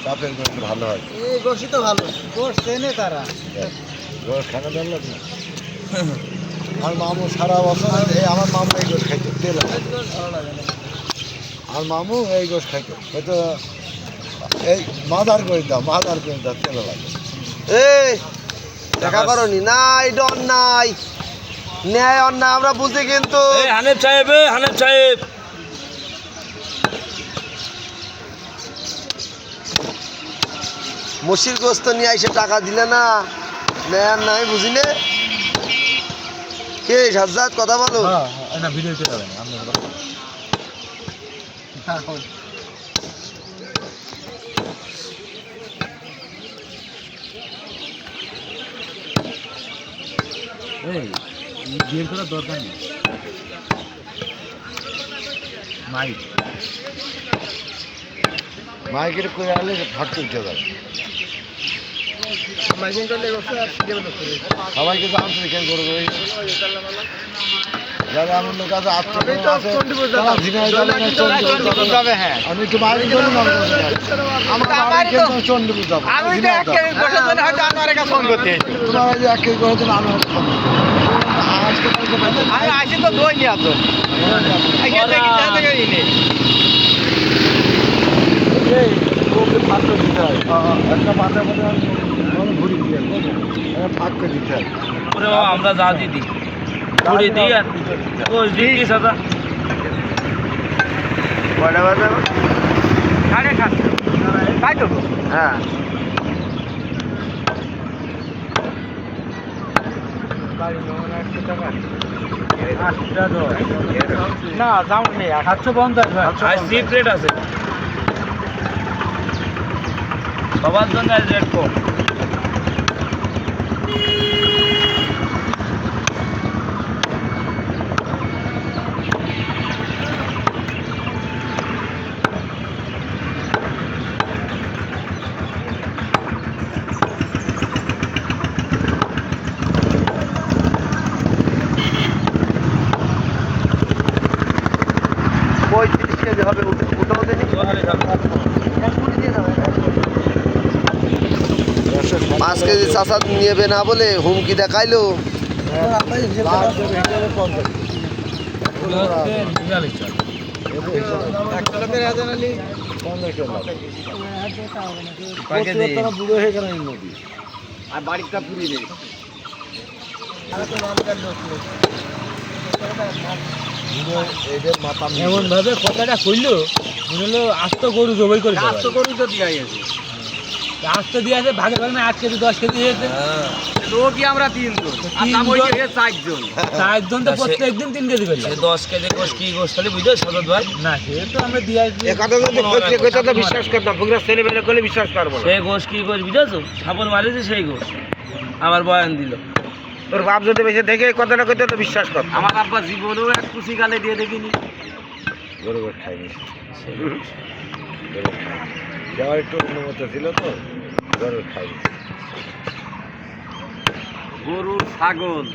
চাপের গোশ ভালো হয়। এই গোশই তো ভালো, গোশ চেনে তারা। গোশ খানা জানলো না। আমার মামু সারা বছর আমার মামু এই গোশ খাইতো, তেল ভালো লাগে না। আর মামু এই গোশ খাইতো, হয়তো এই মাদার করে দাও, মাদার করে দাও, তেল লাগে। এই দেখা করনি নাই, ডন নাই, ন্যায় অন্যায় আমরা বুঝি কিন্তু। হানিফ সাহেব, হানিফ সাহেব, মসির গোস্ত নিয়ে এসে টাকা দিলে না, ন্যায় আর নাই বুঝি নে। কে সাজ্জাদ কথা বলো। না ভিডিও চলে যাবে না, আপনি বিয়ের করার দরকার নেই। মাইক মাইকের করে আনলে ফাটতে উঠে যাবে। মাইকিং করলে গোশটা ডেভেলপ করে। সবাইকে তো আন্তরিক করে করে যারা আমার লোক আছে আমি তো চণ্ডীপুর যাবো। হ্যাঁ আমি একটু মাইকিং করলাম আমার চণ্ডীপুর যাবো। আমি তো এক কেজি গোশের জন্য হয়তো আনোয়ারের কাছে ফোন করতে। তোমার এই যে এক কেজি করে দিলে আমি হয়তো ফোন করবো। আজকে কালকে বাড়িতে আমি আসি তো দই নিয়ে আসো। এখান থেকে যা থেকে নেই। এই ওকে ফাঁক করে দিতে হয়। একটা মাথার মধ্যে ঘুরি দিয়ে ফাঁক করে দিতে হয়। আমরা যা দিদি ঘুরে দিই আর গোশ দিই কি সাদা কয়টা বাজে? 7:30। তাই তো? হ্যাঁ না যাও নেই 750 ভাই। আর সিপ রেট আছে সবার জন্য রেট কম। ওই 30 কেজি হবে, উঠাও দেনি। 5 কেজি চাষা নেবে না বলে হুমকি দেখাইলো। বুড়ো হয়ে গেল নদী আর বাড়িটা পুরি নেই। এদের মাথা এমন ভাবে কথাটা কইলো মনে হলো আস্ত গরু জবাই করে আজ তো গরু তো দিয়াই আছে। আস্ত দিয়ে আছে ভাগে ভাগে না 8 কেজি 10 কেজি হয়েছে। লোক আমরা 3 জন আর নাম হইছে 4 জন। 4 জন তো প্রত্যেকদিন 3 কেজি করে 10 কেজি গোশ কি গোশ তাহলে বুঝছো সদর ভাই না সে তো আমরা দিয়ে আসি। কথা যদি কইতে কইতে তো বিশ্বাস করতাম, পুরা ছেলে মেলে করলে বিশ্বাস করব না। সেই গোশ কি গোশ বুঝছো সাপন মারিছে সেই গোশ আবার বয়ান দিল। তোর বাপ যদি বেশি দেখে এই কথাটা কইতে তো বিশ্বাস কর। আমার আব্বা জীবনেও এক কুচি গালে দিয়ে দেখিনি। গরু গোশ খাইনি, যাওয়ার একটু অনুমত ছিল তো গরু খাইনি। গরু ছাগল